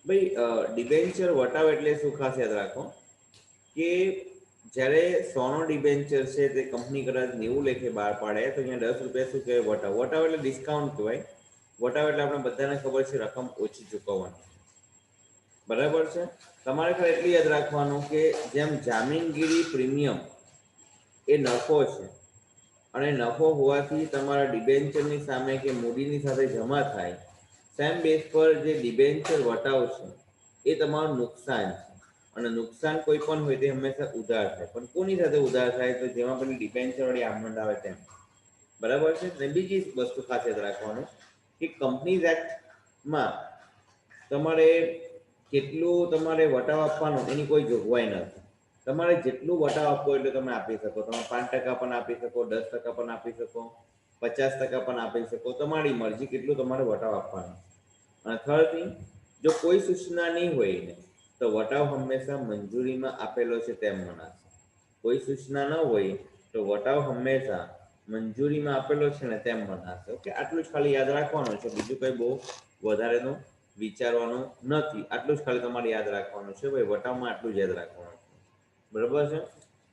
ભાઈ ડિબેન્ચર વટાવ એટલે શું ખાસ યાદ રાખો કે જ્યારે 100નો ડિબેન્ચર છે તે કંપની કદાચ 90 લેખે બહાર પાડે તો અહીંયા 10 રૂપિયા શું કહેવાય વટાવ. વટાવ એટલે ડિસ્કાઉન્ટ કહેવાય. વટાવ એટલે આપણે બધાને ખબર છે રકમ ઓછી ચૂકવવાની. બરાબર છે. તમારે ખાલી એટલું યાદ રાખવાનું કે જેમ જામીનગીરી પ્રીમિયમ એ નફો છે અને નફો હોવાથી તમારા ડિબેન્ચરની સામે કે મૂડીની સાથે જમા થાય, સેમ બેઝ પર જે ડિબેન્ચર વટાવ છે એ તમારું નુકસાન છે. અને નુકસાન કોઈ પણ હોય તે હંમેશા ઉધાર થાય. પણ કોની સાથે ઉધાર થાય? તો જેમાં પેલી ડિબેન્ચર વાળી આમનોંધ આવે તેમ. બરાબર છે. ને બીજી વસ્તુ ખાસ યાદ રાખવાનું કે કંપનીઝ એક્ટમાં તમારે કેટલું તમારે વટાવ આપવાનું એની કોઈ જોગવાઈ નથી. તમારે જેટલું વટાવ આપવો એટલે તમે આપી શકો. તમે 5% પણ આપી શકો, 10% પણ આપી શકો, 50% પણ આપી શકો. તમારી મરજી કેટલું તમારે વટાવ આપવાનું. અને થર્ડ થિંગ, જો કોઈ સૂચના નહીં હોય ને તો વટાવ હંમેશા મંજૂરીમાં આપેલો છે તેમ મનાશે. કોઈ સૂચના ન હોય તો વટાવ હંમેશા મંજૂરીમાં આપેલો છે ને તેમ મનાશે. ઓકે, આટલું જ ખાલી યાદ રાખવાનું છે. બીજું કંઈ બહુ વધારેનું વિચારવાનું નથી. આટલું જ ખાલી તમારે યાદ રાખવાનું છે. ભાઈ વટાવમાં આટલું જ યાદ રાખવાનું છે. બરાબર છે.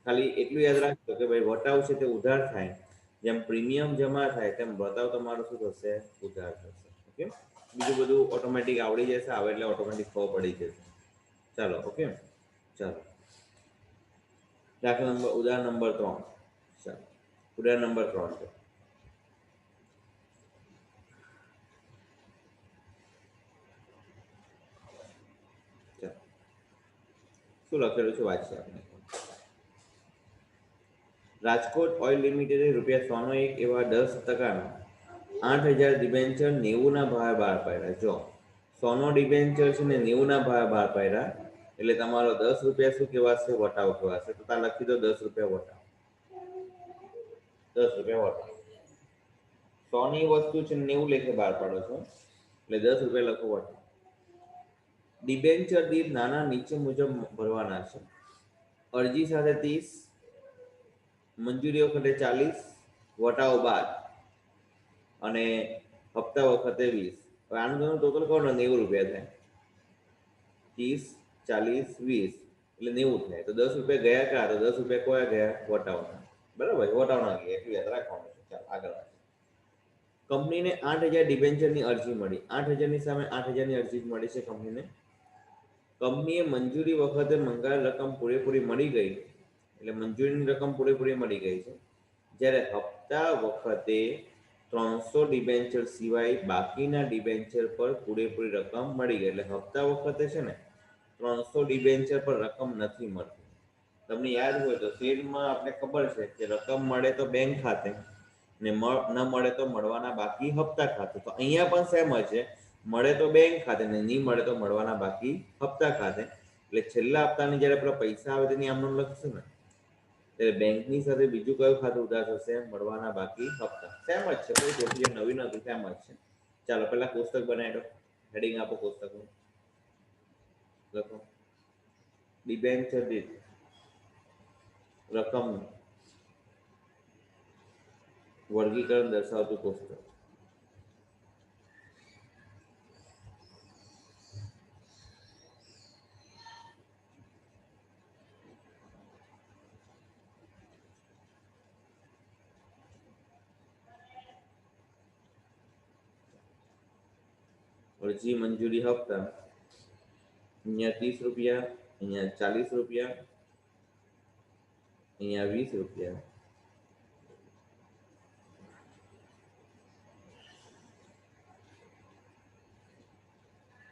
ખાલી એટલું યાદ રાખજો કે ભાઈ વટાવ છે તે ઉધાર થાય. જેમ પ્રીમિયમ જમા થાય તેમ વટાવ તમારો શું થશે? ઉધાર થશે. ઓકે, બીજું બધું ઓટોમેટિક આવડી જશે. આવે એટલે ઓટોમેટિક ખબર પડી જશે. ચાલો, ઓકે, ચાલો. દાખલા નંબર ઉદાહરણ નંબર 3. ચાલો, ઉદાહરણ નંબર 3 છે. ચાલો, શું લખેલું છે વાંચીએ આપણે. રાજકોટ ઓઇલ લિમિટેડે રૂપિયા 100નો એક એવા 10%નો 8,000 ડિબેન્ચર 90ના ભાવે બહાર પાડ્યા. જો 100નો ડિબેન્ચર છે ને 90ના ભાવે બહાર પાડ્યા એટલે તમારો 10 રૂપિયા શું કહેવાશે? વટાવ કહેવાશે. તો ત્યાં લખી દો 10 રૂપિયા વટાવ. 10 રૂપિયા વટાવ. 100ની વસ્તુ છે 90 લેખે બહાર પાડો છો એટલે 10 રૂપિયા લખો વટાવ. ડિબેન્ચર દીઠ નાના નીચે મુજબ ભરવાના છે. અરજી સાથે 30, મંજૂરી વખતે 40, વટાવ બાદ અને હપ્તા વખતે 20. હવે આનું તમે ટોટલ કરો ને 90 રૂપિયા થાય. 30, 40, 20 એટલે 90 થાય. તો 10 રૂપિયા ગયા ક્યાં? તો 10 રૂપિયા કોયા ગયા? વટાવના. બરાબર, વટાવના ગયા. એટલું યાદ રાખવાનું છે. ચાલો આગળ વાત. કંપનીને 8,000 ડિબેન્ચરની અરજી મળી. 8,000ની સામે 8,000ની અરજી મળી છે કંપનીને. કંપનીએ મંજૂરી વખતે મંગાવેલ રકમ પૂરેપૂરી મળી ગઈ એટલે મંજૂરીની રકમ પૂરેપૂરી મળી ગઈ છે. જ્યારે હપ્તા વખતે 300 ડિબેન્ચર સિવાય બાકીના ડિબેન્ચર પર પૂરેપૂરી રકમ મળી ગઈ. એટલે હપ્તા વખતે છે ને 300 ડિબેન્ચર પર રકમ નથી મળતી. તમને યાદ હોય તો શેરમાં આપણે ખબર છે કે રકમ મળે તો બેંક ખાતે ને ન મળે તો મળવાના બાકી હપ્તા ખાતે. તો અહીંયા પણ સેમ જ છે. મળે તો બેંક ખાતે ને નહીં મળે તો મળવાના બાકી હપ્તા ખાતે. એટલે છેલ્લા હપ્તાની જ્યારે પેલા પૈસા આવે તેની આમ લખશું ને ત્યારે બેંકની સાથે બીજું કયું ખાતું ઉધાર થશે? મળવાના બાકી હપ્તા. સેમ જ છે. કોઈ ગોઠવી નવી નથી, સેમ જ છે. ચાલો પહેલા કોષ્ટક બનાવી દો. હેડિંગ આપો કોષ્ટકનું. લખો ડિબેન્ચર દીઠ રકમ વર્ગીકરણ દર્શાવતું કોષ્ટક. અરજી મંજૂરી હપ્તા અહીંયા 30 રૂપિયા, અહીંયા 40 રૂપિયા, અહીંયા 20 રૂપિયા,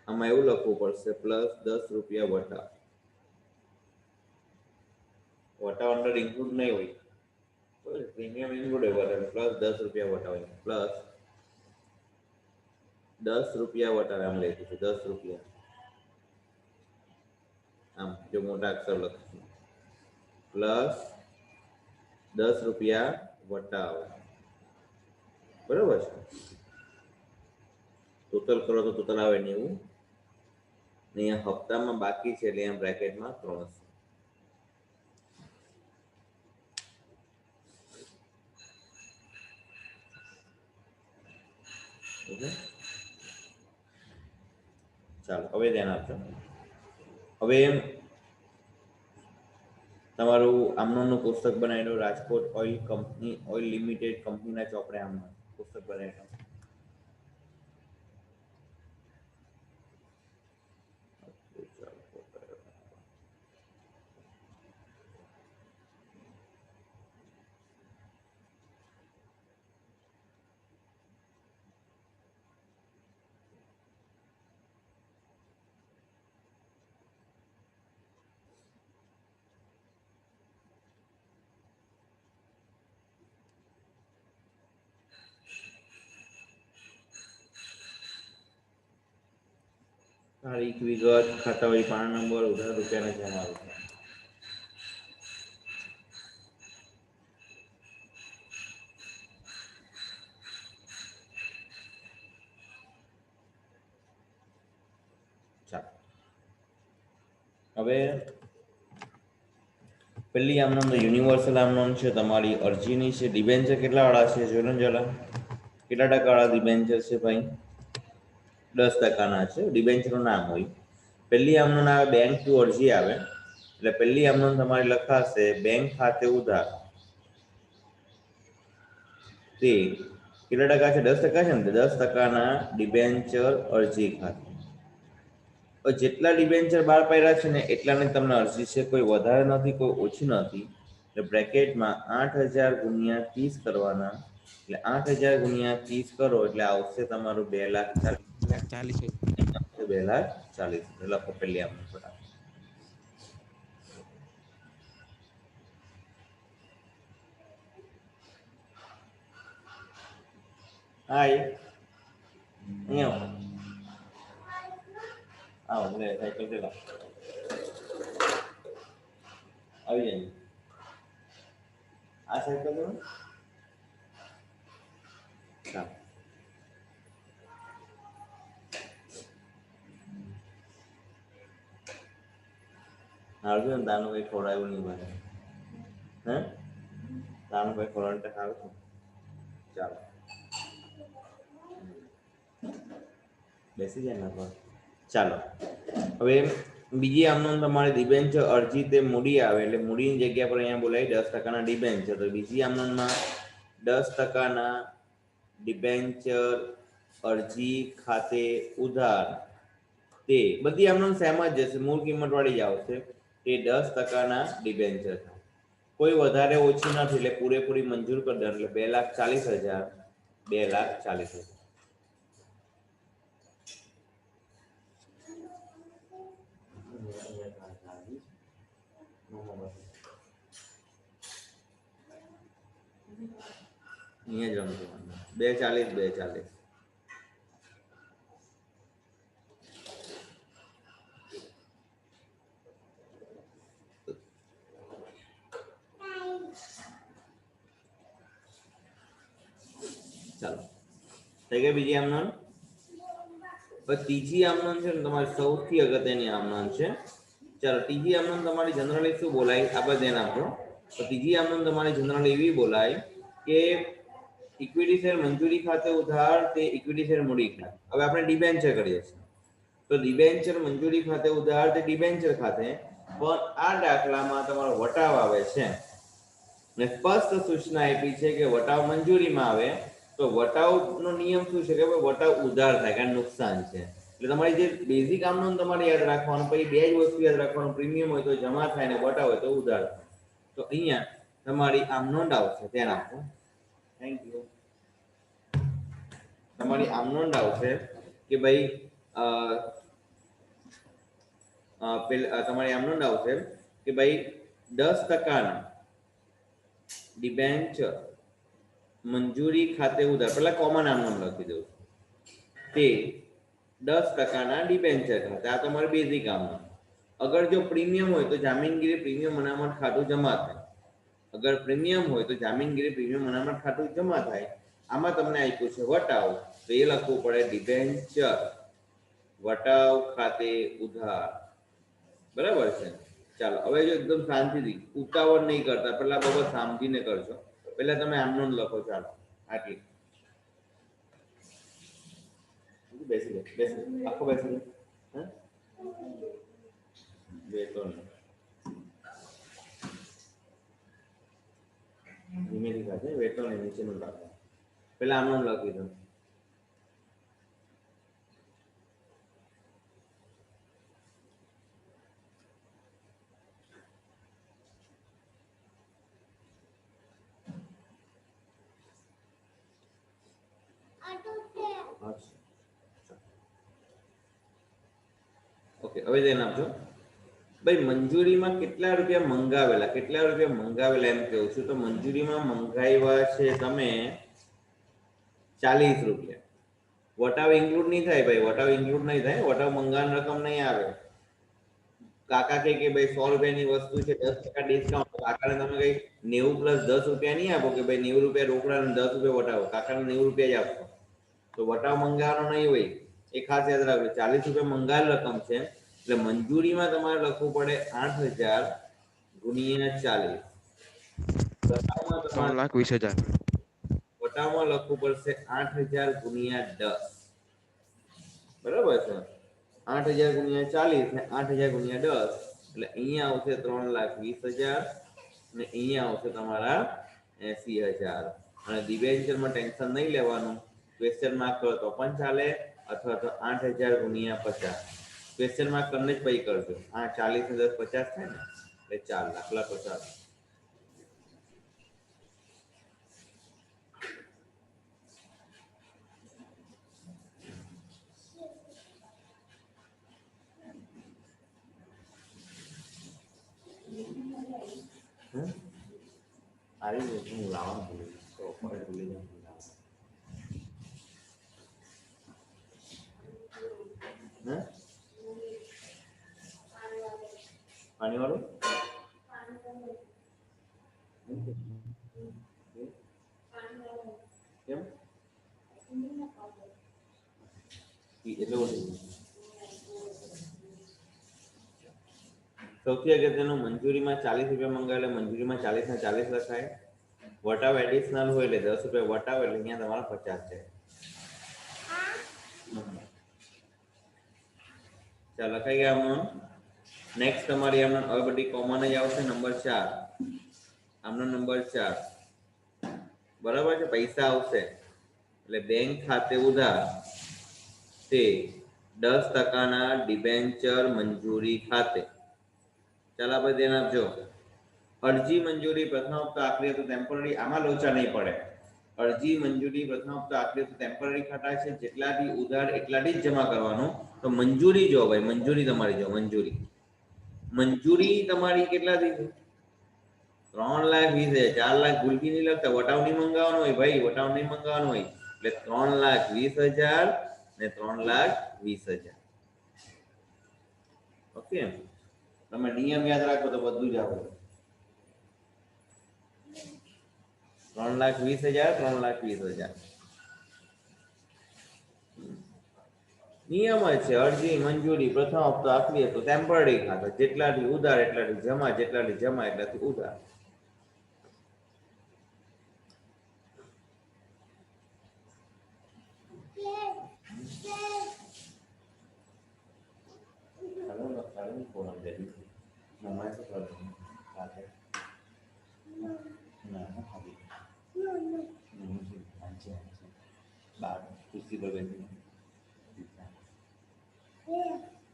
આમાં એવું લખવું પડશે +10 રૂપિયા વટાવ. વટાવ અંદર ઇન્ક્લુડ નહીં હોય. પ્રીમિયમ ઇન્ક્લુડ હોય +10 રૂપિયા વટાવ. +10 રૂપિયા વટાવે આમ લખ્યું છે. 10 રૂપિયા આમ જો મોટા અક્ષર લખશું +10 રૂપિયા વટાવ. બરાબર છે. ટોટલ કરો તો ટોટલ આવે 90. અહીંયા હપ્તામાં બાકી છે એટલે અહીંયા બ્રેકેટમાં 300. ઓકે, ચાલો હવે ધ્યાન આપજો. હવે તમારું આમનોનું પુસ્તક બનાવેલું Rajkot oil company oil limited કંપનીના ચોપડે આમનો પુસ્તક બનાવેલું. તારીખ, વિગત, ખાતાવહી પાના નંબર, ઉધાર રૂપિયાના જમા રૂપિયા. ચાલો હવે પહેલી આમનોંધ યુનિવર્સલ આમનોંધ છે, તમારી અરજીની છે. ડિબેન્ચર કેટલા વાળા છે જોઈને જરા, કેટલા ટકા વાળા ડિબેન્ચર છે ભાઈ? 10% છે. ડિબેન્ચરનું નામ હોય. પહેલી આમનોંધ આવે બેંક ટુ અરજી આવે, એટલે પહેલી આમનોંધ તમારી લખાશે બેંક ખાતે ઉધાર. તે કેટલા ટકા છે? 10% છે ને, 10%ના ડિબેન્ચર અરજી ખાતે. જેટલા ડિબેન્ચર બહાર પાડ્યા છે ને એટલાની તમને અરજી છે, કોઈ વધારે નથી, કોઈ ઓછી નથી. એટલે બ્રેકેટમાં 8000 ગુણ્યા 30 કરવાના, એટલે 8000 ગુણ્યા 30 કરો એટલે આવશે તમારું 2,40,000. 2,40,000 લખો પહેલી આમનોંધ ફટાફટ. હાય અહીંયા આવો લે સાયકલ દે લાવ આવી જાય. આ સાયકલ દે ચાલો. હાલજો ને તાનું કંઈ ખવડાવ્યું નહીં મને. હે તાનું કંઈ ખવડાવવાનું તો સારું છે. ચાલો બેસી જાય ને પર. ચાલો હવે બીજી આમનોંધ તમારી ડિબેન્ચર અરજી તે મૂડી આવે એટલે મૂડીની જગ્યા પર અહીંયા બોલાવી 10%ના ડિબેન્ચર. તો બીજી આમનોંધમાં 10%ના ડિબેન્ચર અરજી ખાતે ઉધાર. તે બધી આમનોંધ સેમ જ જશે, મૂળ કિંમત વાળી જ આવશે. તે 10%ના ડિબેન્ચર થાય. કોઈ વધારે ઓછી નથી એટલે પૂરેપૂરી મંજૂર કરી દે એટલે 2,40,000. 2,40,000. અહીંયા જ રમતો 2,40,000. ચાલો થઈ ગઈ બીજી આમનોંધ. ત્રીજી આમનોંધ છે ને તમારી સૌથી અગત્યની આમનોંધ છે. ચાલો ત્રીજી આમનોંધ તમારી જનરલી શું બોલાય આપણે ધ્યાન આપો. તો ત્રીજી આમનોંધ તમારી જનરલી એવી બોલાય કે ઇક્વિટી શેર મંજૂરી ખાતે ઉધાર તે ઇક્વિટી શેર મૂડી ખાતે. હવે આપણે ડિબેન્ચર કરીએ છીએ તો ડિબેન્ચર મંજૂરી ખાતે ઉધાર તે ડિબેન્ચર ખાતે, પણ આ દાખલામાં તમારો વટાવ આવે છે ને સ્પષ્ટ સૂચના આપી છે કે વટાવ મંજૂરીમાં આવે તો વટાવનો નિયમ શું છે કે વટાવ ઉધાર થાય કારણ નુકસાન છે. એટલે તમારી જે બેઝિક આમનોંધ તમારે યાદ રાખવાનું, પછી બે જ વસ્તુ યાદ રાખવાનું, પ્રીમિયમ હોય તો જમા થાય ને વટાવ હોય તો ઉધાર થાય. તો અહીંયા તમારી આમનોંધ આવશે, ધ્યાન આપો. Thank you. તમારી આમનોંધ આવશે કે ભાઈ તમારી આમનોંધ આવશે કે ભાઈ 10%ના ડિબેન્ચર મંજૂરી ખાતે ઉધાર, પેલા કોમન આમનોંધ લખી દઉં છું. તે 10%ના ડિબેન્ચર ખાતે. આ તમારી બેઝિક આમનોંધ. અગર જો પ્રીમિયમ હોય તો જામીનગીરી પ્રીમિયમ અનામત ખાતું જમા થાય. અગર પ્રીમિયમ હોય તો જામીનગીરી પ્રીમિયમ અનામત ખાતું જમા થાય. આમાં તમને આપ્યું છે વટાવ, તો એ લખવું પડે ડિબેન્ચર વટાવ ખાતે ઉધાર. બરાબર છે. ચાલો હવે જો એકદમ શાંતિથી, ઉતાવળ નહીં કરતા, પેલા બહુ શાંતિને કરજો. પેલા તમે આમનોંધ લખો. ચાલો આટલી બેસી આખો બેસી નીચેનું રાખો. પેલા આમનું લખી દો. ઓકે, હવે ધ્યાન આપજો ભાઈ. મંજૂરીમાં કેટલા રૂપિયા મંગાવેલા એમ કહું છું. તો મંજૂરીમાં મંગાવ્યા છે તમે 40 રૂપિયા. વટાવ ઇન્ક્લુડ નહીં થાય ભાઈ, વટાવ ઇન્ક્લુડ નહીં થાય. વટાવ મંગાવવાની રકમ નહીં આવે. કાકા કે ભાઈ 100 રૂપિયાની વસ્તુ છે, 10% ડિસ્કાઉન્ટ. કાકાને તમે કઈ 90 + 10 રૂપિયા નહીં આપો કે ભાઈ 90 રૂપિયા રોકડા અને 10 રૂપિયા વટાવો. કાકાને 90 રૂપિયા જ આપશો. તો વટાવ મંગાવવાનો નહીં હોય, એ ખાસ યાદ રાખજો. 40 રૂપિયા મંગાવેલ રકમ છે એટલે મંજૂરીમાં તમારે લખવું પડે 8000 × 40. 3,20,000. વટાવમાં લખવું પડશે 8000 × 10. બરાબર છે? 8000 × 40 ને 8000 × 10 એટલે અહીંયા આવશે 3,20,000 ને અહીંયા આવશે તમારા 80,000. અને ડિબેન્ચરમાં ટેન્શન નહીં લેવાનું. ક્વેશ્ચન માર્ક કરો તો પણ ચાલે, અથવા તો 8000 × 50. ક્વેશ્ચન માર્ક કરીને જ પૈ કરજો. 40 ને 10 50 થાય ને એટલે 4 દાખલા 50. આવી ગયું હું લાવવાનું ભૂલી તો ભૂલી જાઉં. પાણી વાળું કેમ એટલે સૌથી અગત્યનું, મંજૂરીમાં 40 રૂપિયા મંગાવે એટલે મંજૂરીમાં 40 ને 40 લખાય. વટાવ એડિશનલ હોય એટલે 10 રૂપિયા વટાવ એટલે અહીંયા તમારા 50 છે. ચાલો લખાઈ ગયા આમનો. નેક્સ્ટ તમારી આમનો હવે બધી કોમન જ આવશે. નંબર 4 આમનો નંબર 4 બરાબર છે. પૈસા આવશે એટલે બેંક ખાતે ઉધાર તે 10% ડિબેન્ચર મંજૂરી ખાતે. ચાલો આપણે ધ્યાન આપજો. અરજી મંજૂરી પ્રથમ હપ્તા આખરી તો ટેમ્પરરી, આમાં લોચા નહીં પડે. અરજી મંજૂરી પ્રથમ હપ્તા આખરી તો ટેમ્પરરી ખાતા છે. જેટલાથી ઉધાર એટલાથી જ જમા કરવાનું. તો મંજૂરી જો ભાઈ, મંજૂરી તમારી જો, મંજૂરી તમારી કેટલાથી છે? 3,20,000. 4 લાખ ભૂલથી નહીં લખતા. વટાવ નહીં મંગાવવાનો હોય ભાઈ, વટાવ નહીં મંગાવવાનો હોય. એટલે 3,20,000 ને 3,20,000. ઓકે, તમે નિયમ યાદ રાખો તો બધું જ આવડે. 3,20,000 3,20,000 નિયમ જ છે. અરજી મંજૂરી પ્રથમ હપ્તો આખરી હતો ટેમ્પરરી ખાતો. જેટલાથી ઉધાર એટલાથી જમા, જેટલાથી જમા એટલાથી ઉધાર.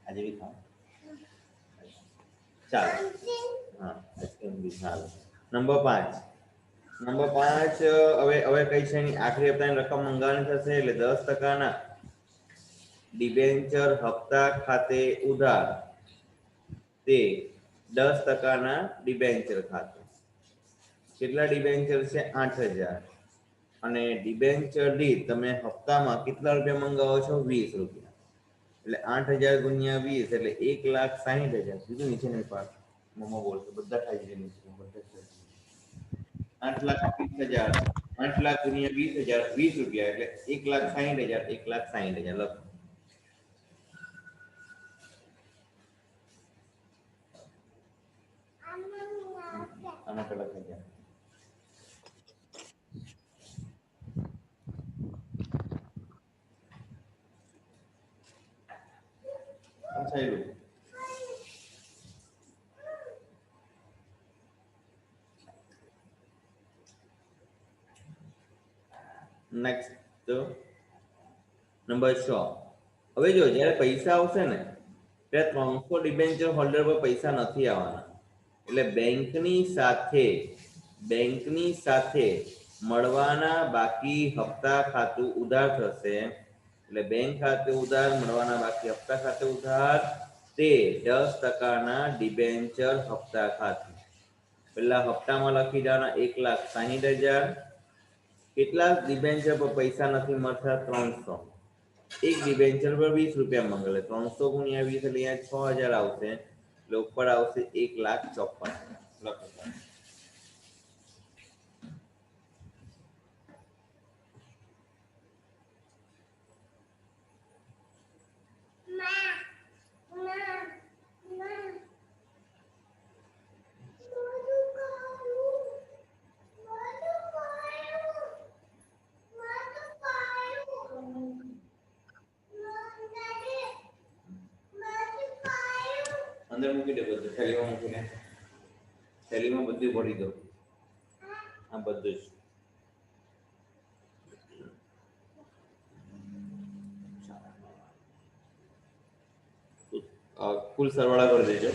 આજે બી ખાઓ. ચાલો હા, નંબર 5 હવે કઈ છે એની આખરી હપ્તાની રકમ મંગાવવાની થશે એટલે 10%ના ડિબેન્ચર હપ્તા ખાતે ઉધાર તે 10%ના ડિબેન્ચર ખાતે. કેટલા ડિબેન્ચર છે? 8,000. અને ડિબેન્ચર દીઠ તમે હપ્તામાં કેટલા રૂપિયા મંગાવો છો? 20 રૂપિયા. એટલે 8,000 × 20 એટલે 1,60,000. બીજું નીચે નહીં પાડ, મમ્મા બોલશે બધા ખાઈ જાય નીચે. 8,20,000. 8,00,000 × 20,000 20 રૂપિયા એટલે 1,60,000. 1,60,000 લખો. આના પેલા થઈ જાય. સમજાયું? Next number 6. હવે જો જ્યારે પૈસા આવશે ને ત્યારે 300 ડિબેન્ચર હોલ્ડર પર પૈસા નથી આવવાના. એટલે બેંકની સાથે મળવાના બાકી હપ્તા ખાતું ઉધાર થશે. એટલે બેંક ખાતે ઉધાર, મળવાના બાકી હપ્તા ખાતે ઉધાર, તે 10%ના ડિબેન્ચર હપ્તા ખાતે. પેલા હપ્તામાં લખી દેવાના 1,60,000. કેટલા ડિબેન્ચર પર પૈસા નથી મળતા? 300. એક ડિબેન્ચર પર 20 રૂપિયા માંગેલે 300 ગુણ્યા 20 એટલે અહીંયા 6,000 આવશે. એટલે ઉપર આવશે 1,54,000. અંદર મૂકી દે, બધું થેલીમાં મૂકીને થેલીમાં બધું ભરી દો. આ બધું જ કુલ સરવાળા કરી દેજો.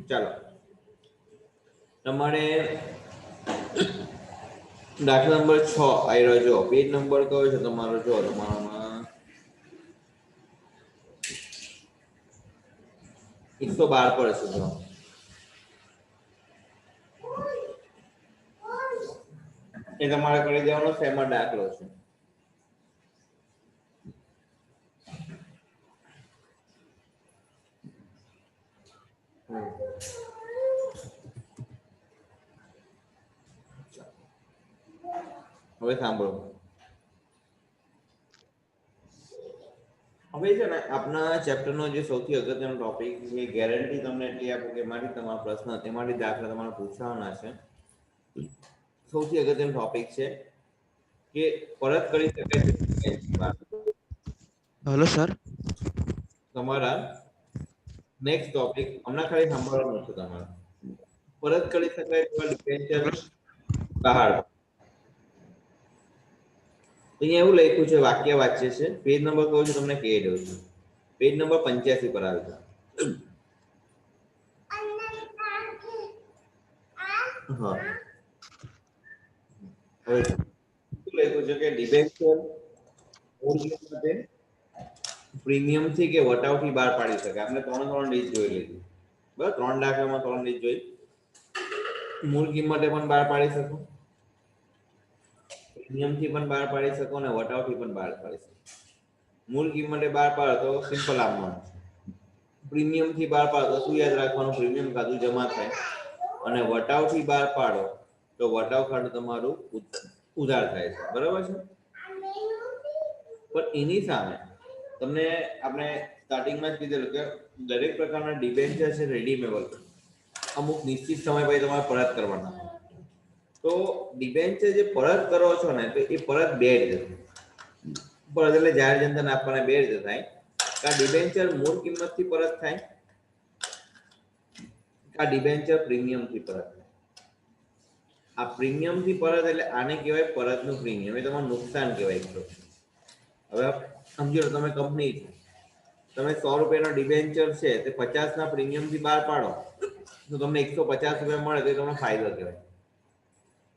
ચાલો, તમારે દાખલા નંબર 6 આવી રહ્યો. જો પેજ નંબર કયો છે તમારો? જો તમારામાં 112 પર છે. જો એ તમારે કરી દેવાનો સેમાં દાખલો છે. હવે સાંભળો. હવે છે ને આપણા ચેપ્ટરનો જે સૌથી અગત્યનો ટોપિક છે, ગેરંટી તમને એટલી આપું કે એમાંથી તમારા પ્રશ્ન, તેમાંથી દાખલા તમારે પૂછવાના છે. સૌથી અગત્યનો ટોપિક છે કે પરત કરી શકાય. Hello sir. તમારા નેક્સ્ટ ટોપિક હમણાં ખાલી સાંભળવાનું છે તમારે. પરત કરી શકાય તેવા ડિબેન્ચર બહાર. અહીંયા એવું લખ્યું છે, વાક્ય વાંચે છે. પેજ નંબર કયો છે તમને કહી દઉં છું. પેજ નંબર 85 પર આવી જાઓ. હા, હવે શું લખ્યું છે કે ડિબેન્ચર માટે પ્રીમિયમ થી કે વટાવથી બહાર પાડી શકાય. આપણે 3 રીત જોઈ લીધી. બરાબર, 3 દાખલામાં 3 રીત જોઈ. મૂળ કિંમતે પણ બહાર પાડી શકો, પ્રીમિયમથી પણ બહાર પાડી શકો અને વટાવથી પણ બહાર પાડી શકો. મૂળ કિંમતે બહાર પાડો તો સિમ્પલ આપવાનું. પ્રીમિયમથી બહાર પાડો તો શું યાદ રાખવાનું? પ્રીમિયમ ખાતું જમા થાય. અને વટાવથી બહાર પાડો તો વટાવ ખાતું તમારું ઉધાર થાય છે. બરાબર છે? પણ એની સામે તમને આપણે સ્ટાર્ટિંગમાં જ કીધેલું કે દરેક પ્રકારના ડિબેન્ચર છે રેડીમેબલ, અમુક નિશ્ચિત સમય પછી તમારે પરત કરવાના. તો ડિબેન્ચર જે પરત કરો છો ને, તો એ પરત બે રીતે પરત એટલે જાહેર જનતાને આપવાના બે રીતે થાય. આ ડિબેન્ચર મૂળ કિંમતથી પરત થાય, આ ડિબેન્ચર પ્રીમિયમથી પરત થાય. આ પ્રીમિયમથી પરત એટલે આને કહેવાય પરતનું પ્રીમિયમ. એ તમારું નુકસાન કહેવાય. હવે સમજો તમે કંપની છે, તમે 100 રૂપિયાનો ડિબેન્ચર છે તે 50 ના પ્રીમિયમ થી બહાર પાડો તો તમને 150 રૂપિયા મળે તો તમને ફાયદો કહેવાય.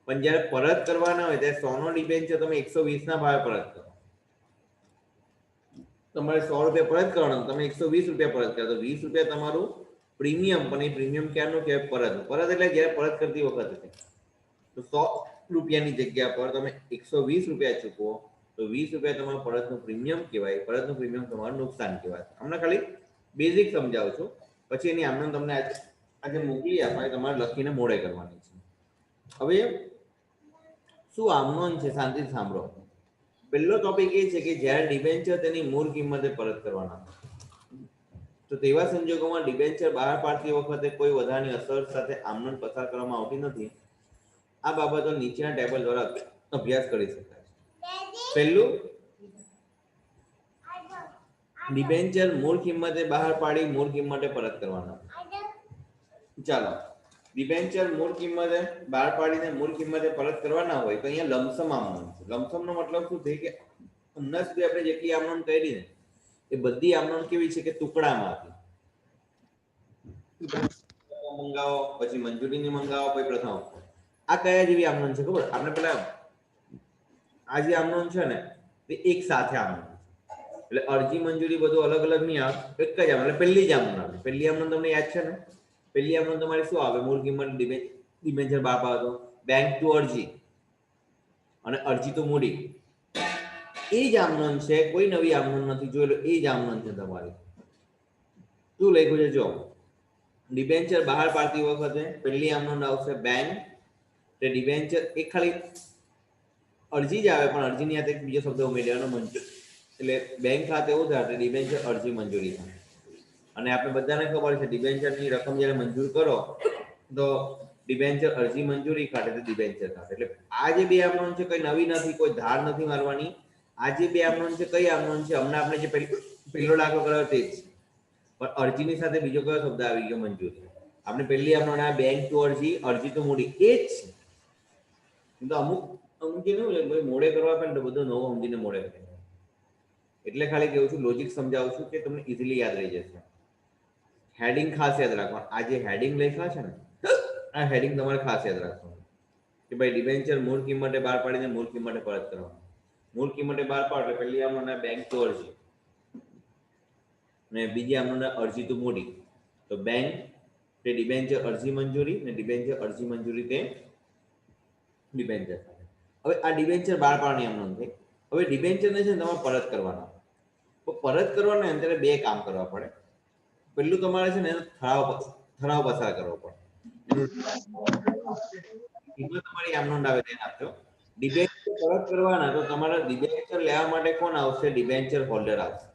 પણ જ્યારે પરત કરવાના હોય ત્યારે 100 નો ડિબેન્ચર તમે 120 ના ભાવે પરત કરો. તમારે 100 રૂપિયા પરત કરવાનો, તમે 120 રૂપિયા પરત કરો તો 20 રૂપિયા તમારું પ્રીમિયમ, પણ એ પ્રીમિયમ ક્યારનું કહેવાય? પરત. પરત એટલે જ્યારે પરત કરતી વખતે તો 100 રૂપિયાની જગ્યા પર તમે 120 રૂપિયા ચૂકવો તો 20 રૂપિયા તમારું પરતનું પ્રીમિયમ કહેવાય. પરતનું પ્રીમિયમ તમારું નુકસાન કહેવાય. હમણાં ખાલી બેઝિક સમજાવું છું, પછી એની આમને તમને આજે મોકલી આપવા, તમારે લખીને મોડે કરવાની છે. હવે શું આમનોન છે, શાંતિથી સાંભળો. પહેલો ટોપિક એ છે કે જ્યારે ડિબેન્ચર તેની મૂળ કિંમતે પરત કરવાના, તો તેવા સંજોગોમાં ડિબેન્ચર બહાર પાડતી વખતે કોઈ વધારાની અસર સાથે આમનોંધ પસાર કરવામાં આવતી નથી. આ બાબતો નીચેના ટેબલ દ્વારા અભ્યાસ કરી શકાય છે. પહેલું, ડિબેન્ચર મૂળ કિંમતે બહાર પાડી મૂળ કિંમતે પરત કરવાના. ચાલો, ડિબેન્ચર મૂળ કિંમતે બહાર પાડીને મૂળ કિંમતે પરત કરવાના હોય તો અહીંયા લમસમ આમનોંધ છે. લમસમનો મતલબ શું છે કે હમણાં સુધી આપણે જેટલી આમનોંધ કરી ને એ બધી આમનોંધ કેવી છે કે ટુકડામાં હતી. મંગાવો, પછી મંજૂરીની મંગાવો, પછી પ્રથમ. આ કયા જેવી આમનોંધ છે ખબર? આપણે પેલા આ જે આમનોંધ છે ને તે એક સાથે આમનોંધ, એટલે અરજી મંજૂરી બધું અલગ અલગ નહીં આવે, એક જ આમનોંધ, એટલે પહેલી જ આમનોંધ આવે. પહેલી આમનોંધ તમને યાદ છે ને? પહેલી આમનોંધ તમારી શું આવે? મૂળ કિંમત ડિબેન્ચર બહાર પાડો, બેંક ટુ અરજી અને અરજી તો મૂડી. એ જ આમનોંધ છે, કોઈ નવી આમનોંધ નથી. જોયેલો એ જ આમનોંધ છે તમારી. શું લખ્યું છે જો? ડિબેન્ચર બહાર પાડતી વખતે પહેલી આમનોંધ આવશે બેંક, તે ડિબેન્ચર એક ખાલી અરજી જ આવે પણ અરજીની સાથે બીજો શબ્દ ઉમેરવાનો, મંજૂર. એટલે બેંક ખાતે ઉધાર, તે ડિબેન્ચર અરજી મંજૂરી થાય. અને આપણે બધાને ખબર છે ડિબેન્ચરની રકમ જ્યારે મંજૂર કરો તો ડિબેન્ચર અરજી મંજૂરી ખાતે, તો ડિબેન્ચર ખાતે. એટલે આ જે બે આમનોંધ છે કઈ નવી નથી, કોઈ ધાર નથી મારવાની. આ જે બે આમનોંધ છે કઈ આમનોંધ છે? હમણાં આપણે જે પહેલો દાખલો કર્યો તે જ છે, પણ અરજીની સાથે બીજો કયો શબ્દ આવી ગયો? મંજૂરી. આપણે પહેલી આમનોંધ આ બેંક ટુ અરજી, અરજી તો મૂડી, એ જ છે. તો અમુક સમજીને મોડે કરવા પડે તો બધું નવું સમજીને મોડે કરે. એટલે ખાલી કેવું છું, લોજિક સમજાવું છું કે તમને ઇઝીલી યાદ રહી જશે. હેડિંગ ખાસ યાદ રાખવાનું. આ જે હેડિંગ લખ્યા છે ને, આ હેડિંગ તમારે ખાસ યાદ રાખવાનું કે ભાઈ ડિબેન્ચર મૂળ કિંમતે બહાર પાડીને મૂળ કિંમતે પરત કરવાનું. મૂળ કિંમતે બહાર પાડો એટલે પહેલી આમનોંધ બેંક ટુ અરજી ને બીજી આમનોંધ અરજી ટુ મૂડી. તો બેંક તે ડિબેન્ચર અરજી મંજૂરી ને ડિબેન્ચર અરજી મંજૂરી તે ડિબેન્ચર. હવે આ ડિબેન્ચર બહાર પાડવાની આમનોંધ થઈ. હવે ડિબેન્ચરને છે ને તમારે પરત કરવાના. તો પરત કરવાના અંતરે બે કામ કરવા પડે. પહેલું તમારે છે ને એનો ઠરાવ પસાર કરવો પડે. તમારી આમનોંધ આવે તેને આપજો. ડિબેન્ચર પરત કરવાના તો તમારે ડિબેન્ચર લેવા માટે કોણ આવશે? ડિબેન્ચર હોલ્ડર આવશે.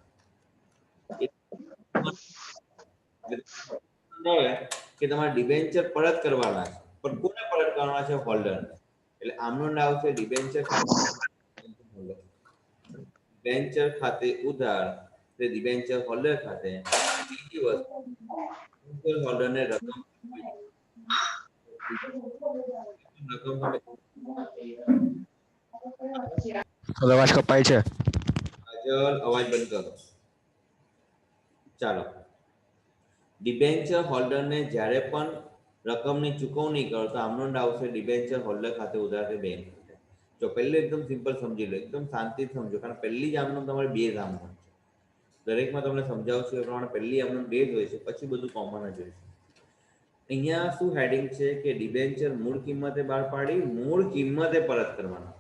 કે તમારે ડિબેન્ચર પરત કરવાના છે, પણ કોને પરત કરવાના છે? હોલ્ડર. એટલે આમનોંધ આવશે ડિબેન્ચર ડિબેન્ચર ખાતે ઉધાર, તે ડિબેન્ચર હોલ્ડર ખાતે. બીજી વસ્તુ, હોલ્ડરને રકમ અવાજ કપાય છે. અવાજ બંધ કરો. ચાલો, ડિબેન્ચર હોલ્ડરને જ્યારે પણ રકમની ચૂકવણી કરો તો આમનોંધ આવશે ડિબેન્ચર હોલ્ડર ખાતે ઉધાર, તે બેંક. જો પહેલું એકદમ સિમ્પલ સમજી લો, એકદમ શાંતિથી સમજો, કારણ પહેલી જ આમનોંધ તમારી બેઝ આમનોંધ છે. દરેકમાં તમને સમજાવું છું એ પ્રમાણે પહેલી આમનોંધ બેઝ હોય છે, પછી બધું કોમન જ હોય છે. અહીંયા શું હેડિંગ છે કે ડિબેન્ચર મૂળ કિંમતે બહાર પાડી મૂળ કિંમતે પરત કરવાના.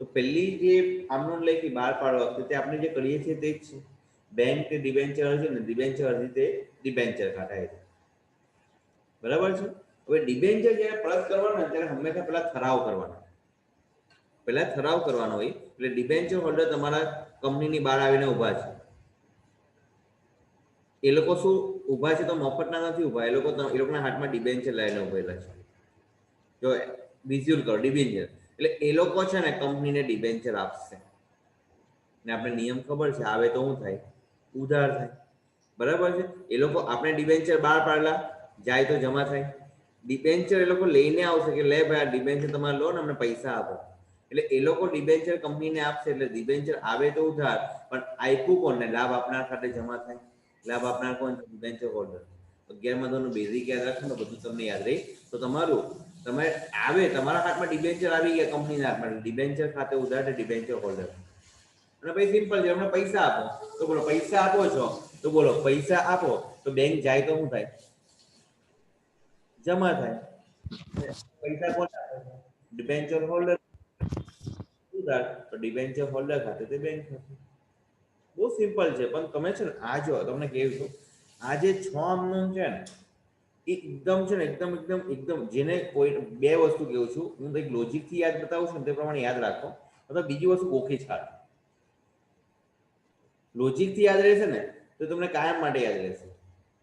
તો પહેલી જે આમનોંધ લઈ બહાર પાડવા વખતે તે આપણે જે કરીએ છીએ તે જ છે. બેંક તે ડિબેન્ચર અરજી ને ડિબેન્ચર અરજી તે ડિબેન્ચર ખાતે. બરાબર છે? હવે ડિબેન્ચર જ્યારે પરત કરવાના ત્યારે હંમેશા પહેલા ઠરાવ કરવાનો. પહેલા ઠરાવ કરવાનો હોય એટલે ડિબેન્ચર હોલ્ડર તમારા કંપનીની બહાર આવીને ઊભા છે. એ લોકો શું ઊભા છે? તો મફતના નથી ઊભા. એ લોકોના હાથમાં ડિબેન્ચર લઈને ઊભેલા છે. જો વિઝ્યુઅલ કરો ડિબેન્ચર, એટલે એ લોકો છે ને કંપનીને ડિબેન્ચર આપશે. ને આપણે નિયમ ખબર છે, આવે તો શું થાય? ઉધાર થાય. બરાબર છે? એ લોકો આપણે ડિબેન્ચર બહાર પાડેલા, જાય તો જમા થાય. ડિબેન્ચર એ લોકો લઈને આવશે કે લે ભાઈ આ ડિબેન્ચર તમારે લો ને અમને પૈસા આપો. એટલે એ લોકો ડિબેન્ચર કંપનીને આપશે, એટલે ડિબેન્ચર આવે તો ઉધાર, પણ આપ્યું કોને? લાભ આપનાર ખાતે જમા થાય. લાભ આપનાર કોણ? Debenture holder. 11મા ધોરણનું બેઝિક યાદ રાખો ને, બધું તમને યાદ રહી. તો તમારું તમે આવે તમારા હાથમાં ડિબેન્ચર આવી ગયા કંપનીના હાથમાં, ડિબેન્ચર ખાતે ઉધાર છે ડિબેન્ચર હોલ્ડર. અને પછી સિમ્પલ છે, હમણાં પૈસા આપો તો બોલો પૈસા આપો છો તો બોલો પૈસા આપો તો બેંક જાય તો શું થાય? જમા થાય. પૈસા કોણ આપે? Debenture holder. ઉધાર તો ડિબેન્ચર હોલ્ડર ખાતે તે બેંક ખાતે. બહુ સિમ્પલ છે. પણ તમે છે ને આ જો તમને કેવું છું, આ જે 6 અમનોન છે ને એ એકદમ છે ને એકદમ જેને કોઈ બે વસ્તુ કેવું છું, હું એક લોજિક થી યાદ બતાવું છું ને તે પ્રમાણે યાદ રાખો, અથવા બીજી વસ્તુ ગોખી છાડ. લોજિક થી યાદ રહેશે ને તો તમને કાયમ માટે યાદ રહેશે.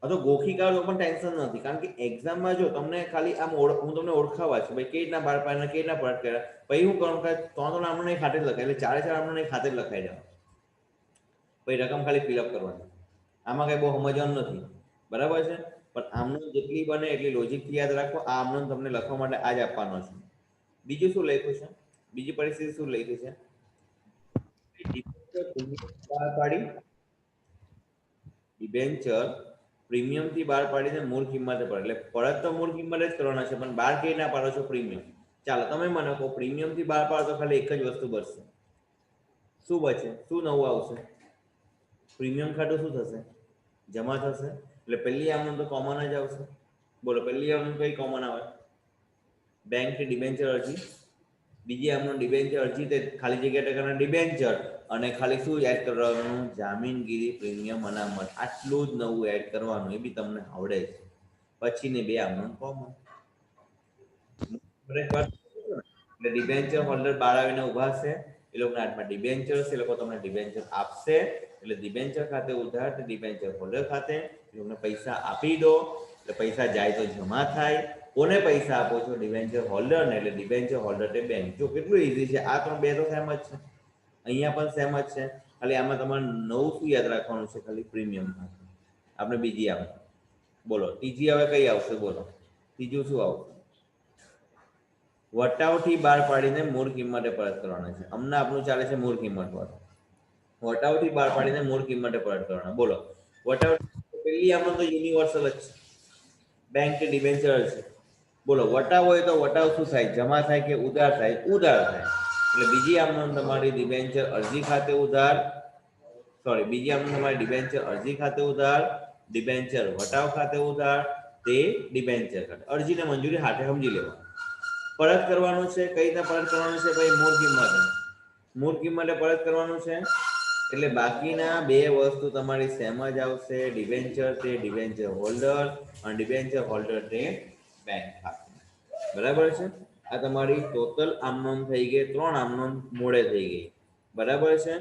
અથવા ગોખી કાઢો પણ ટેન્શન નથી, કારણ કે એક્ઝામમાં જો તમને ખાલી આમ હું તમને ઓળખાવા છું ભાઈ, કેવી રીતના બાર પાડીને કેવી રીતના પરત કર્યા, પછી હું કરું કે 3 આમનો ખાતે જ લખાય, એટલે 4 આમનો ખાતે જ લખાઈ જાવ. પછી રકમ ખાલી ફિલઅપ કરવાની. આમાં કઈ બહુ સમજવાનું નથી, બરાબર છે? પણ આમનો જેટલી બને એટલી લોજિકથી યાદ રાખો. આ આમનો તમને લખવા માટે આ જ આપવાનો છે. બીજું શું લખ્યું છે? બીજી પરિસ્થિતિ શું લખી છે? ડિબેન્ચર પ્રીમિયમ થી બહાર પાડીને મૂળ કિંમતે પર, એટલે પરત તો મૂળ કિંમતે જ કરવાના છે, પણ બહાર કઈ ના પાડો છો? પ્રીમિયમ. ચાલો તમે મને કહો, પ્રીમિયમ થી બહાર પાડો તો ખાલી એક જ વસ્તુ બચશે. શું બચે? શું નવું આવશે? પ્રીમિયમ ખાતું શું થશે? જમા થશે. એટલે પહેલી આમનો તો કોમન જ આવશે. બોલો પહેલી આમનો કઈ કોમન આવે? બેંક થી ડિબેન્ચર અરજી. બીજી આમનો ડિબેન્ચર અરજી તે ખાલી જગ્યા ટકાના ડિબેન્ચર, અને ખાલી શું એડ કરવાનું? જામીનગીરી પ્રીમિયમ અનામત. આટલું જ નવું એડ કરવાનું, એ બી તમને આવડે છે. પછીની બે આમનો કોમન. એટલે ડિબેન્ચર હોલ્ડર બહાર આવીને ઉભા છે, એ લોકોના હાથમાં ડિબેન્ચર છે, એ લોકો તમને ડિબેન્ચર આપશે. એટલે ડિબેન્ચર ખાતે ઉધાર, ડિબેન્ચર હોલ્ડર ખાતે. તમને પૈસા આપી દો એટલે પૈસા જાય તો જમા થાય. કોને પૈસા આપો છો? ડિબેન્ચર હોલ્ડર ને. એટલે ડિબેન્ચર હોલ્ડર તે બેંક. જો કેટલું ઈઝી છે. આ ત્રણ બે તો સેમ જ છે, અહીંયા પણ સેમ જ છે. ખાલી આમાં તમારે નવું શું યાદ રાખવાનું છે? ખાલી પ્રીમિયમ. આપણે બીજી આવે બોલો, ત્રીજી હવે કઈ આવશે? બોલો ત્રીજું શું આવશે? વટાવથી બહાર પાડીને મૂળ કિંમતે પરત કરવાના છે. હમણાં આપણું ચાલે છે મૂળ કિંમત પર. વટાવથી બહાર પાડીને મૂળ કિંમતે પરત કરવાના. બોલો વટાવ પેલી આમનો તો યુનિવર્સલ જ છે, બેંક કે ડિબેન્ચર છે. બોલો વટાવ હોય તો વટાવ શું થાય? જમા થાય કે ઉધાર થાય? ઉધાર થાય. એટલે બીજી આમનો તમારી ડિબેન્ચર અરજી ખાતે ઉધાર, સોરી બીજી આમનો તમારી ડિબેન્ચર અરજી ખાતે ઉધાર, ડિબેન્ચર વટાવ ખાતે ઉધાર, તે ડિબેન્ચર ખાતે. અરજીને મંજૂરી હાથે સમજી લેવાનું. પરત કરવાનું છે. કઈ રીતના પરત કરવાનું છે? ભાઈ મૂળ કિંમતે. મૂળ કિંમતે પરત કરવાનું છે. એટલે બાકીના બે વસ્તુ તમારી સેમ જ આવશે. ડિબેન્ચર તે ડિબેન્ચર હોલ્ડર, અને ડિબેન્ચર હોલ્ડર તે બેંક ખાતું. બરાબર છે? આ તમારી ટોટલ આમનોન થઈ ગઈ. 3 આમનોન મોડે થઈ ગઈ. બરાબર છે?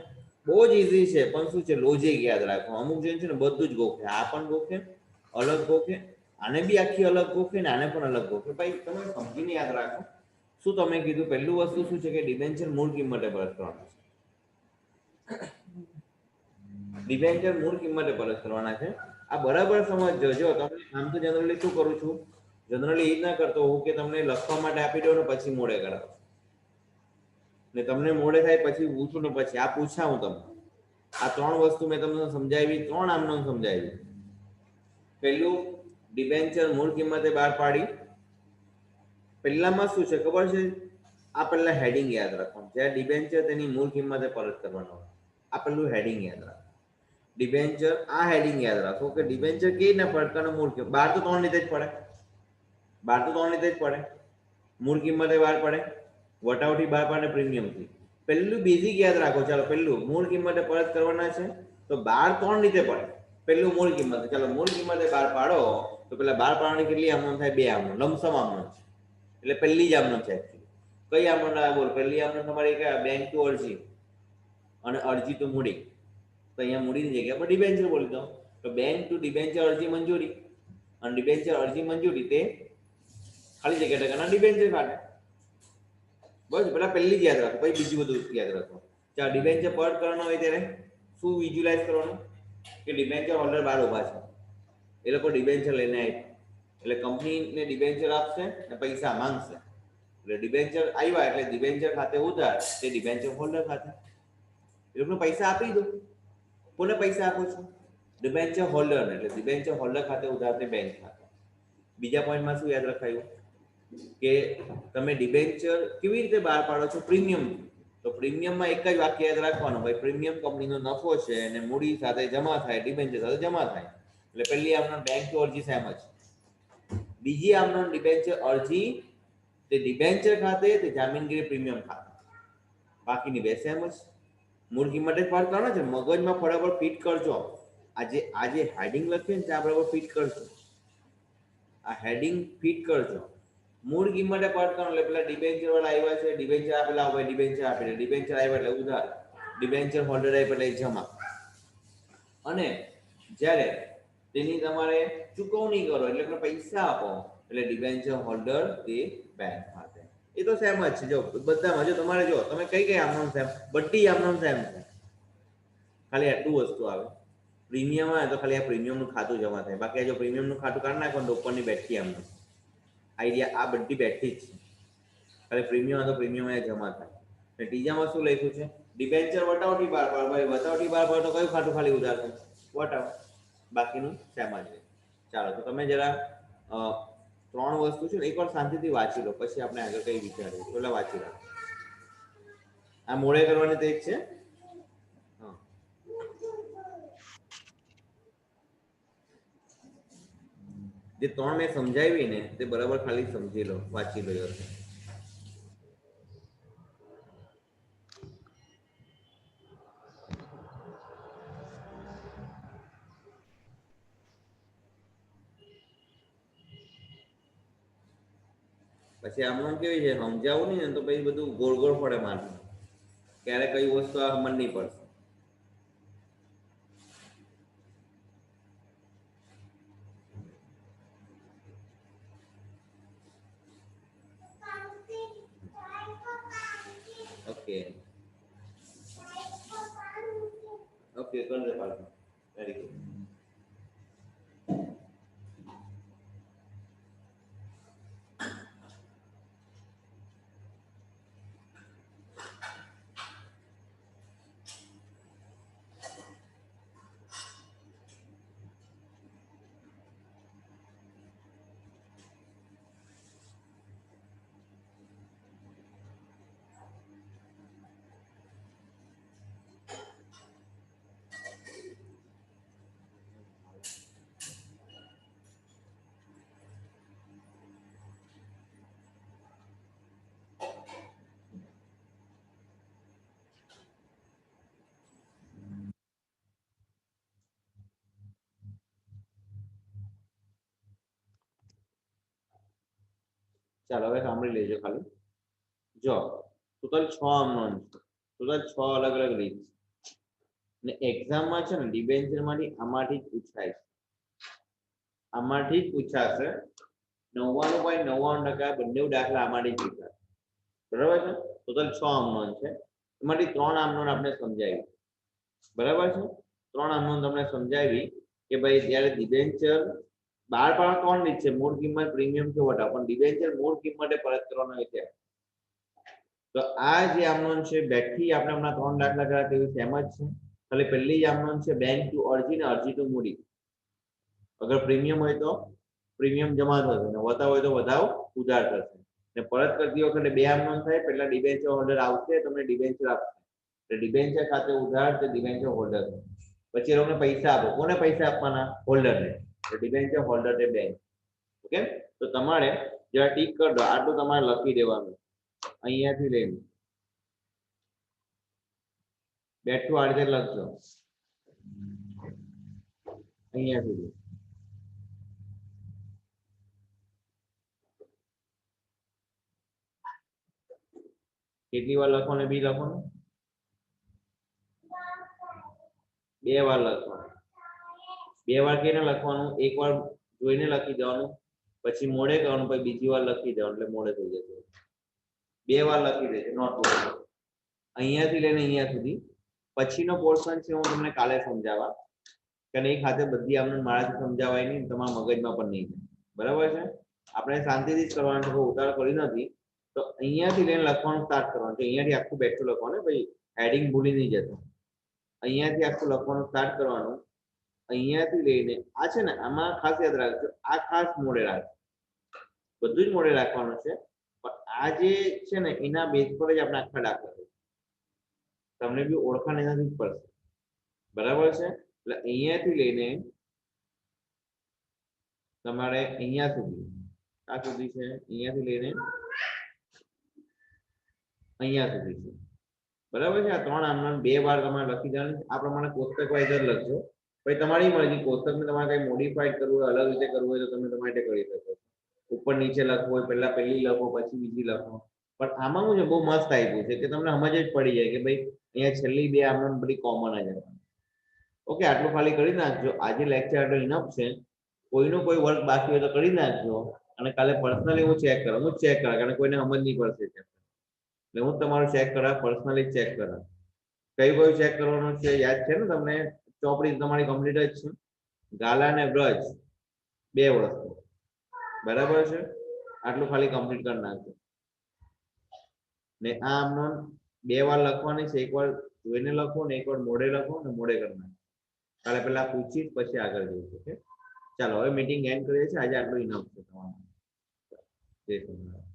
બહુ જ ઈઝી છે, પણ શું છે? લોજિક યાદ રાખો. અમુક જે છે ને બધું જ ગોખે. આ પણ ગોખે, અલગ ગોખે, આને બી આખી અલગ ગોખે ને આને પણ અલગ ગોખે. ભાઈ તમે સમજીને યાદ રાખો. શું તમે કીધું? પહેલું વસ્તુ શું છે કે ડિબેન્ચર મૂળ કિંમતે પરત કરવાનું છે. ડિબેન્ચર મૂળ કિંમતે પરત કરવાના છે. આ બરાબર સમજજો. જો તમે આમ તો જનરલી શું કરું છું? જનરલી એ જ ના કરતો હું કે તમને લખવા માટે આપી દઉં ને પછી મોડે કરાવો, ને તમને મોડે થાય પછી પૂછું ને પછી આ પૂછા હું તમને. આ 3 વસ્તુ મેં તમને સમજાવી. 3 આમનો સમજાવી. પહેલું ડિબેન્ચર મૂળ કિંમતે બહાર પાડી. પહેલામાં શું છે ખબર છે? આ પહેલા હેડિંગ યાદ રાખવાનું. જ્યાં ડિબેન્ચર તેની મૂળ કિંમતે પરત કરવાનો. આ પેલું હેડિંગ યાદ રાખો. ડિબેન્ચર, આ હેડિંગ યાદ રાખો કે ડિબેન્ચર કેવી રીતના પરત કરવાનો? મૂળ કિંમત બહાર તો 3 રીતે જ પડે. બહાર તો 3 રીતે જ પડે. મૂળ કિંમતે બહાર પડે, વટાવથી બહાર પડે, પ્રીમિયમથી. પહેલું બેઝિક યાદ રાખો. ચાલો પહેલું મૂળ કિંમતે પરત કરવાના છે તો બહાર 3 રીતે પડે. પહેલું મૂળ કિંમતે. ચાલો મૂળ કિંમતે બહાર પાડો તો પેલા બહાર પાડવાની કેટલી આમનો થાય? 2 આમનો. લમસમ આમનો છે. એટલે પહેલી જ આમનો છે. કઈ આમનો ના બોલ? પહેલી આમનો તમારી કયા? બેંક ટુ અરજી, અને અરજી તો મૂડી. તો અહીંયા મૂડીની જગ્યા પર ડિબેન્ચર બોલી દો. તો બેંક ટુ ડિબેન્ચર અરજી મંજૂરી, અને ડિબેન્ચર અરજી મંજૂરી તે ખાલી જગ્યા ટકાના ડિબેન્ચર ખાતે. બસ પેલા પહેલી જ યાદ રાખો, પછી બીજું બધું યાદ રાખો. ચાલો ડિબેન્ચર પરત કરવાનો હોય ત્યારે શું વિઝ્યુલાઇઝ કરવાનું? કે ડિબેન્ચર હોલ્ડર બહાર ઉભા છે. એ લોકો ડિબેન્ચર લઈને આવી, એટલે કંપનીને ડિબેન્ચર આપશે ને પૈસા માંગશે. એટલે ડિબેન્ચર આવ્યા એટલે ડિબેન્ચર ખાતે ઉધાર તે ડિબેન્ચર હોલ્ડર ખાતે એ લોકોને પૈસા આપી દો. કોને પૈસા આપો છો? ડિબેન્ચર હોલ્ડરને. એટલે ડિબેન્ચર હોલ્ડર ખાતે ઉધાર તે બેંક ખાતે. બીજા પોઈન્ટમાં શું યાદ રખાયું કે તમે ડિબેન્ચર કેવી રીતે બહાર પાડો છો? પ્રીમિયમ. તો પ્રીમિયમમાં એક જ વાક્ય યાદ રાખવાનું, ભાઈ પ્રીમિયમ કંપનીનો નફો છે અને મૂડી સાથે જમા થાય, ડિબેન્ચર સાથે જમા થાય. એટલે પહેલી આમનો બેંક ટુ અરજી સેમ જ. બીજી આમનો ડિબેન્ચર અરજી તે ડિબેન્ચર ખાતે, તે જામીનગીરી પ્રીમિયમ ખાતે. બાકીની બે સેમ જ. મૂળ કિંમતે ફરક કરવાનો છે, મગજમાં બરાબર ફિટ કરજો. આજે હેડિંગ લખીએ ને ત્યાં બરાબર ફિટ કરજો. આ હેડિંગ ફિટ કરજો. મૂળ કિંમતે પાર્ટ કરવાનો એટલે પેલા ડિબેન્ચર વાળા આવ્યા છે, ડિબેન્ચર આપેલા હોય, ડિબેન્ચર આપેલા, ડિબેન્ચર આવ્યા એટલે ઉધાર, ડિબેન્ચર હોલ્ડર આપ્યા એટલે જમા. અને જ્યારે તેની તમારે ચૂકવણી કરો એટલે પૈસા આપો એટલે ડિબેન્ચર હોલ્ડર તે બેંક ખાતે. એ તો સેમ જ છે. જો બધામાં જો તમારે જો તમે કઈ આમનો સેમ, બધી આમનો સેમ છે. ખાલી આટલું વસ્તુ આવે પ્રીમિયમ આવે તો ખાલી આ પ્રીમિયમનું ખાતું જમા થાય. બાકી જો પ્રીમિયમનું ખાતું કાઢી નાખો તો ઉપરની બેઠી આમનો આઈડિયા આ બધી બેઠી જ છે. ખાલી પ્રીમિયમ તો પ્રીમિયમ જમા થાય. ત્રીજામાં શું લખ્યું છે? ડિબેન્ચર વટાવટી બહાર પાડો. ભાઈ વટાવટી બહાર પાડો તો કયું ખાતું ખાલી ઉધાર થાય? વટાવ. બાકીનું સેમ જ રહે. ચાલો તો તમે જરા 3 વસ્તુ છે ને એકવાર શાંતિથી વાંચી લો, પછી આપણે આગળ કઈ વિચારીએ. પેલા વાંચી લો. આ મોડે કરવાની તો એક છે. જે 3 મેં સમજાવી ને તે બરાબર ખાલી સમજી લો, વાંચી લો. પછી આમનો કેવી છે સમજાવું નહીં ને તો પછી બધું ગોળ ગોળ પડે મારું. ક્યારે કઈ વસ્તુ આ મન નહીં પડશે. ઓકે ઓકે કર દે પાછું. Very good. ચાલો હવે સાંભળી લેજો. ખાલી જો ટોટલ 6 અમનોન છે. ટોટલ 6 અલગ અલગ રીત ને એક્ઝામમાં છે ને ડિબેન્ચર માંથી આમાંથી જ પૂછાય છે. આમાંથી જ પૂછાશે. 99.99% બંને દાખલા આમાંથી જ પૂછાશે. બરાબર છે? ટોટલ 6 અમનોન છે. એમાંથી 3 અમનોન આપણે સમજાવી. બરાબર છે? 3 અમનોન તમને સમજાવી કે ભાઈ જ્યારે ડિબેન્ચર બહાર પાડવા 3 રીત છે, મૂળ કિંમત, પ્રીમિયમ કે વટાવ. પણ ડિબેન્ચર મૂળ કિંમતે પરત કરવાનો છે. તો આ જે આમનોન છે બેઠી આપણે હમણાં 3 દાખલા કર્યા તેવી સેમ જ છે. ખાલી પહેલી જ આમનોન છે બેંક ટુ અરજી ને અરજી ટુ મૂડી. અગર પ્રીમિયમ હોય તો પ્રીમિયમ જમા થશે ને વટાવ હોય તો વટાવ ઉધાર થશે. ને પરત કરતી વખતે 2 આમનોન થાય. પહેલા ડિબેન્ચર હોલ્ડર આવશે, તમને ડિબેન્ચર આપશે. એટલે ડિબેન્ચર ખાતે ઉધાર તે ડિબેન્ચર હોલ્ડર. પછી એ લોકોને પૈસા આપો. કોને પૈસા આપવાના? હોલ્ડરને. ડિબેન્ચર હોલ્ડર તે બેંક. ઓકે? તો તમારે જરા ટીક કરી દો. આટલું તમારે લખી દેવાનું અહીંયાથી લઈને બેઠું આ રીતે લખજો અહીંયા સુધી. કેટલી વાર લખવાનું બી લખવાનું? 2 વાર લખવાનું. 2 વાર કેને લખવાનું? 1 વાર જોઈને લખી દેવાનું, પછી મોડે કરવાનું, પછી બીજી વાર લખી દેવાનું એટલે મોડે થઈ જશે. 2 વાર લખી દેજો નોટબુક. અહીંયાથી લઈને અહીંયા સુધી. પછીનો પોર્શન છે હું તમને કાલે સમજાવવા, કારણ એ ખાતે બધી આપણે મારાથી સમજાવાય નહીં, તમારા મગજમાં પણ નહીં જાય. બરાબર છે? આપણે શાંતિથી જ કરવાનું છે, ઉતાર કરી નથી. તો અહીંયાથી લઈને લખવાનું સ્ટાર્ટ કરવાનું છે. અહીંયાથી આખું બેઠું લખવાનું ભાઈ, હેડિંગ ભૂલી નહીં જતો. અહીંયાથી આખું લખવાનું સ્ટાર્ટ કરવાનું. અહીંયાથી લઈને આ છે ને, આમાં ખાસ યાદ રાખજો, આ ખાસ મોડે રાખજો, બધું જ મોડે રાખવાનું છે. પણ આ જે છે ને એના બેઝ પર જ આપણે આખા દાખલા કરીએ. તમને બી ઓળખાણ એનાથી જ પડશે, બરાબર છે. એટલે અહીંયાથી લઈને તમારે અહીંયા સુધી, આ સુધી છે, અહીંયાથી લઈને અહીંયા સુધી છે, બરાબર છે. આ ત્રણ આમના બે વાર તમારે લખી દેવાનું. આ પ્રમાણે કોષ્ટક વાઇઝર લખજો. પછી તમારી મરજી, કોષ્ટકને તમારે કઈ મોડિફાઈડ કરવું હોય, અલગ રીતે કરવું હોય તો તમે તમારે કરી શકો છો. ઉપર નીચે લખવું હોય, પહેલા પહેલી લખો પછી બીજી લખો. પણ આમાં હું છે બહુ મસ્ત આપ્યું છે કે તમને સમજ જ પડી જાય કે ભાઈ અહીંયા છેલ્લી બે આમના બધી કોમન જ છે. ઓકે, આટલું ખાલી કરી નાખજો. આજે લેક્ચર આટલો ઇનફ છે. કોઈનો કોઈ વર્ક બાકી હોય તો કરી નાખજો. અને કાલે પર્સનલી હું ચેક કરું, હું ચેક કરા, કારણ કોઈને સમજ નહીં પડશે એટલે હું તમારું ચેક કરા, પર્સનલી ચેક કરા. કયું ચેક કરવાનું છે યાદ છે ને તમને? ચોપડી તમારી કમ્પ્લીટ જ છે. ગાલા અને બ્રજ બે વસ્તુ, બરાબર છે. આટલું ખાલી કમ્પ્લીટ કરી નાખજો. ને આ આમનો બે વાર લખવાની છે, એક વાર જોઈને લખો ને એક વાર મોઢે લખો ને મોઢે કરી નાખો. કાલે પેલા પૂછીશ પછી આગળ જઈશું. ઓકે, ચાલો હવે મીટિંગ એન્ડ કરીએ છીએ. આજે આટલું ઇનફ છે તમારું. જય શ્રી કૃષ્ણ.